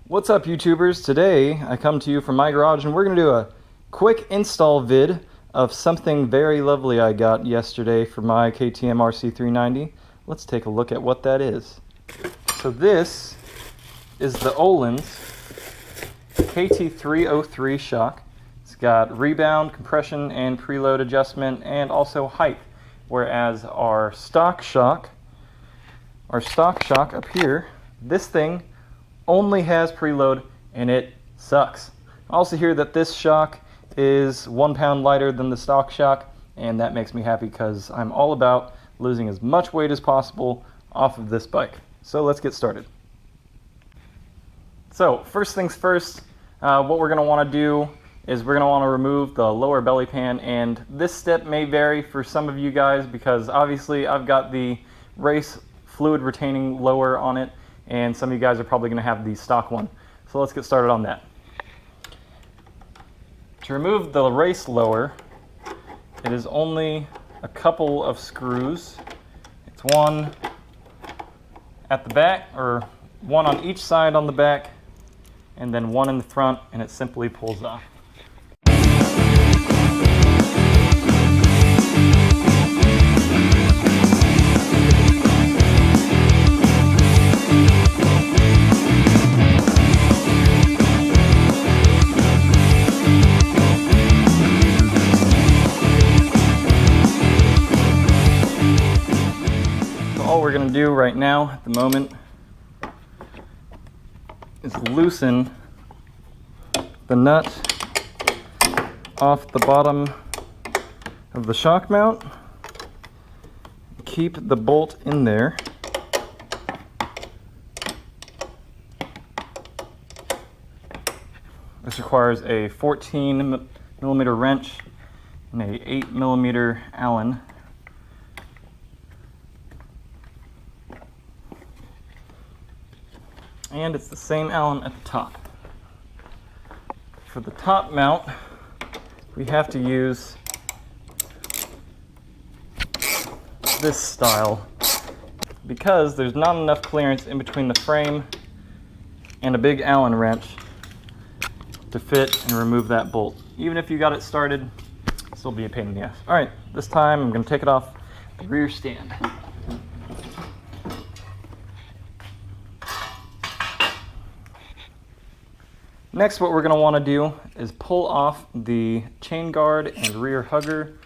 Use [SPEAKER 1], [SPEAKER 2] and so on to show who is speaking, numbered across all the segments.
[SPEAKER 1] What's up, YouTubers? Today I come to you from my garage and we're going to do a quick install vid of something very lovely I got yesterday for my KTM RC390. Let's take a look at what that is. So this is the Ohlins KT303 shock. It's got rebound, compression, and preload adjustment, and also height. Whereas our stock shock up here, this thing only has preload and it sucks. I also hear that this shock is 1 pound lighter than the stock shock, and that makes me happy because I'm all about losing as much weight as possible off of this bike. So let's get started. So first things first, what we're going to want to do is we're going to want to remove the lower belly pan, and this step may vary for some of you guys because obviously I've got the race fluid retaining lower on it, and some of you guys are probably going to have the stock one. So let's get started on that. To remove the race lower, it is only a couple of screws. It's one at the back, or one on each side on the back, and then one in the front, and it simply pulls off. All we're going to do right now at the moment is loosen the nut off the bottom of the shock mount, keep the bolt in there, this requires a 14 millimeter wrench and a 8 millimeter Allen. And it's the same Allen at the top. For the top mount, we have to use this style because there's not enough clearance in between the frame and a big Allen wrench to fit and remove that bolt. Even if you got it started, it'll still be a pain in the ass. All right, this time I'm going to take it off the rear stand. Next, what we're going to want to do is pull off the chain guard and rear hugger.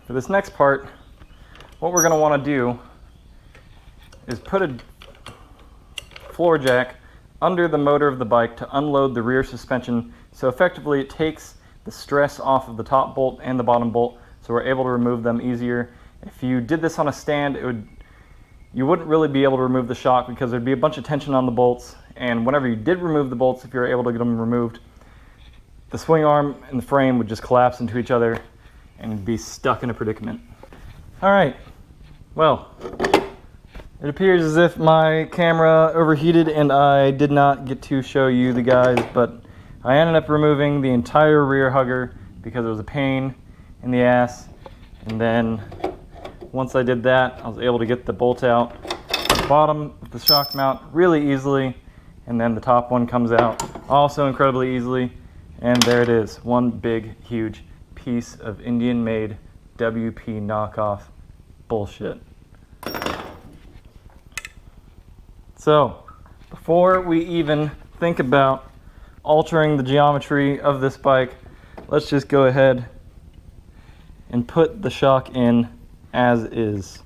[SPEAKER 1] For this next part, what we're going to want to do is put a floor jack under the motor of the bike to unload the rear suspension, so effectively it takes the stress off of the top bolt and the bottom bolt, so we're able to remove them easier. If you did this on a stand, you wouldn't really be able to remove the shock because there'd be a bunch of tension on the bolts, and whenever you did remove the bolts, if you're able to get them removed, the swing arm and the frame would just collapse into each other and you'd be stuck in a predicament. Alright, well, it appears as if my camera overheated and I did not get to show you the guys, but I ended up removing the entire rear hugger because it was a pain in the ass. And then once I did that, I was able to get the bolt out at the bottom of the shock mount really easily, and then the top one comes out also incredibly easily. And there it is, one big huge piece of Indian-made WP knockoff bullshit. So, before we even think about altering the geometry of this bike, let's just go ahead and put the shock in as is.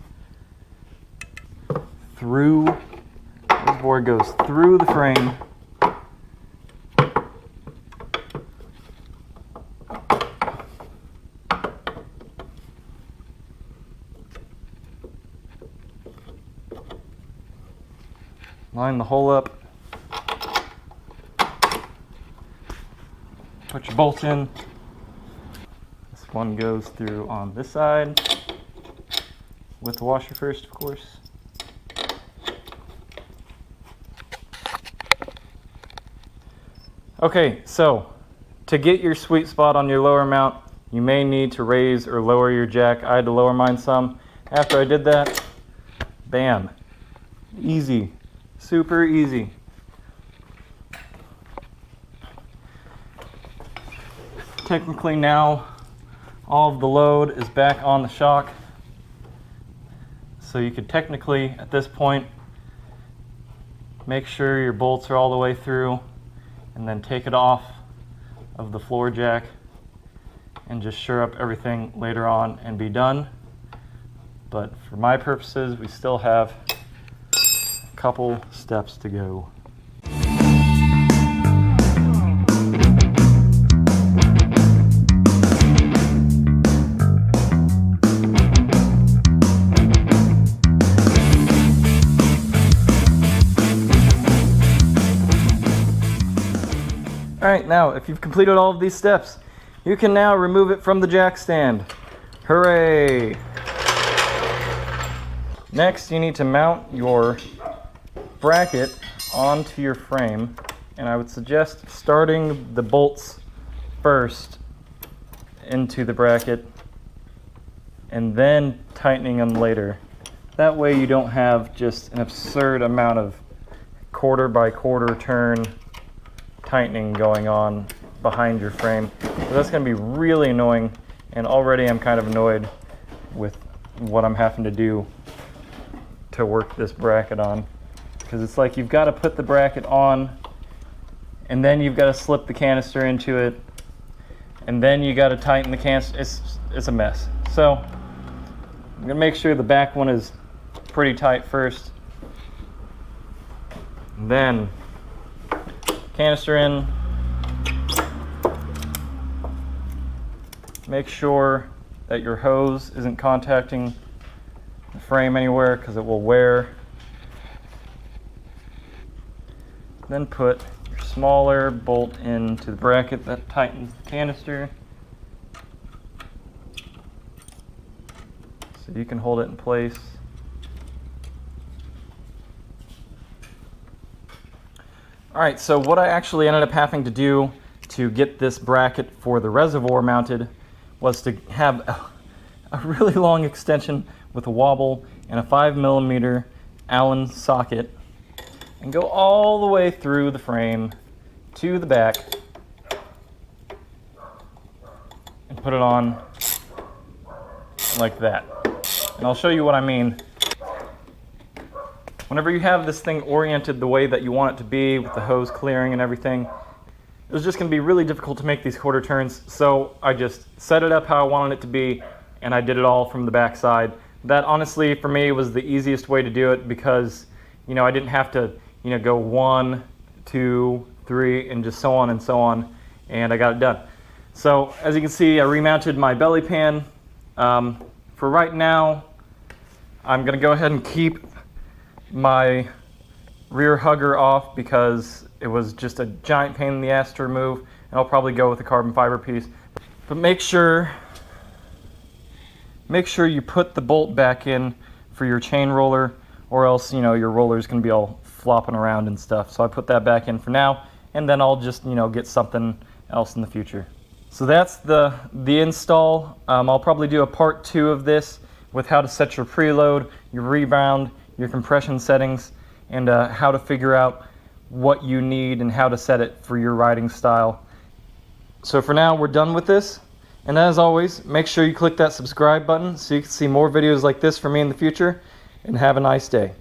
[SPEAKER 1] This board goes through the frame. Line the hole up. Put your bolts in. This one goes through on this side with the washer first, of course. Okay, so to get your sweet spot on your lower mount, you may need to raise or lower your jack. I had to lower mine some. After I did that, bam, easy, super easy. Technically now, all of the load is back on the shock. So you could technically, at this point, make sure your bolts are all the way through and then take it off of the floor jack and just shore up everything later on and be done. But for my purposes, we still have a couple steps to go. Alright, now if you've completed all of these steps, you can now remove it from the jack stand. Hooray! Next, you need to mount your bracket onto your frame, and I would suggest starting the bolts first into the bracket and then tightening them later. That way you don't have just an absurd amount of quarter by quarter turn tightening going on behind your frame. So that's going to be really annoying, and already I'm kind of annoyed with what I'm having to do to work this bracket on, because it's like you've got to put the bracket on and then you've got to slip the canister into it and then you got to tighten the canister. It's a mess. So I'm going to make sure the back one is pretty tight first, and then canister in. Make sure that your hose isn't contacting the frame anywhere, because it will wear. Then put your smaller bolt into the bracket that tightens the canister, so you can hold it in place. Alright, so what I actually ended up having to do to get this bracket for the reservoir mounted was to have a really long extension with a wobble and a 5mm Allen socket and go all the way through the frame to the back and put it on like that. And I'll show you what I mean. Whenever you have this thing oriented the way that you want it to be, with the hose clearing and everything, it was just going to be really difficult to make these quarter turns, so I just set it up how I wanted it to be, and I did it all from the back side. That honestly, for me, was the easiest way to do it, because, you know, I didn't have to, you know, go 1, 2, 3, and just so on and so on, and I got it done. So, as you can see, I remounted my belly pan. For right now, I'm going to go ahead and keep my rear hugger off because it was just a giant pain in the ass to remove, and I'll probably go with a carbon fiber piece. But make sure you put the bolt back in for your chain roller, or else, you know, your roller's gonna be all flopping around and stuff. So I put that back in for now, and then I'll just, you know, get something else in the future. So that's the install. I'll probably do a part 2 of this with how to set your preload, your rebound, your compression settings, and how to figure out what you need and how to set it for your riding style. So for now, we're done with this. And as always, make sure you click that subscribe button so you can see more videos like this from me in the future, and have a nice day.